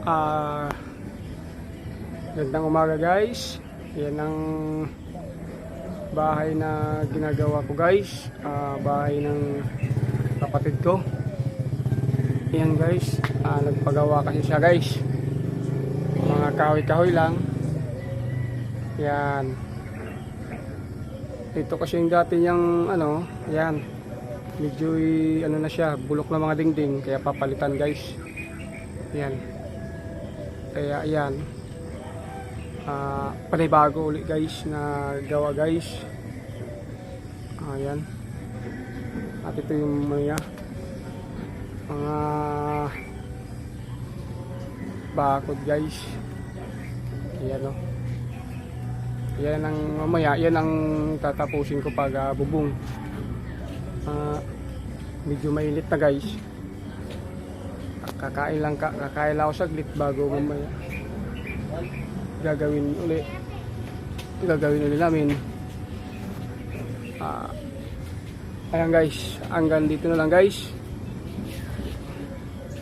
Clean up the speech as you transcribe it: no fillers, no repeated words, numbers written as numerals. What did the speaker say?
Ah, Gandang umaga guys. Yan ang bahay na ginagawa ko guys. Bahay ng kapatid ko. Yan guys. Nagpagawa kasi siya guys. Mga kahoy-kahoy lang. Yan. Ito kasi yung dati niyang yan. Medyo na siya, bulok na mga dingding. Kaya papalitan guys. Yan. Kaya yan. Panibago ulit guys na gawa guys. Ayan. At ito yung mga bakod guys. Ayan o. Yan ang mamaya, yan ang tatapusin ko pag bubong. Medyo mainit na guys. Kakain lang ako saglit bago mamaya gagawin ulit namin. Ayan guys, hanggang dito na lang guys.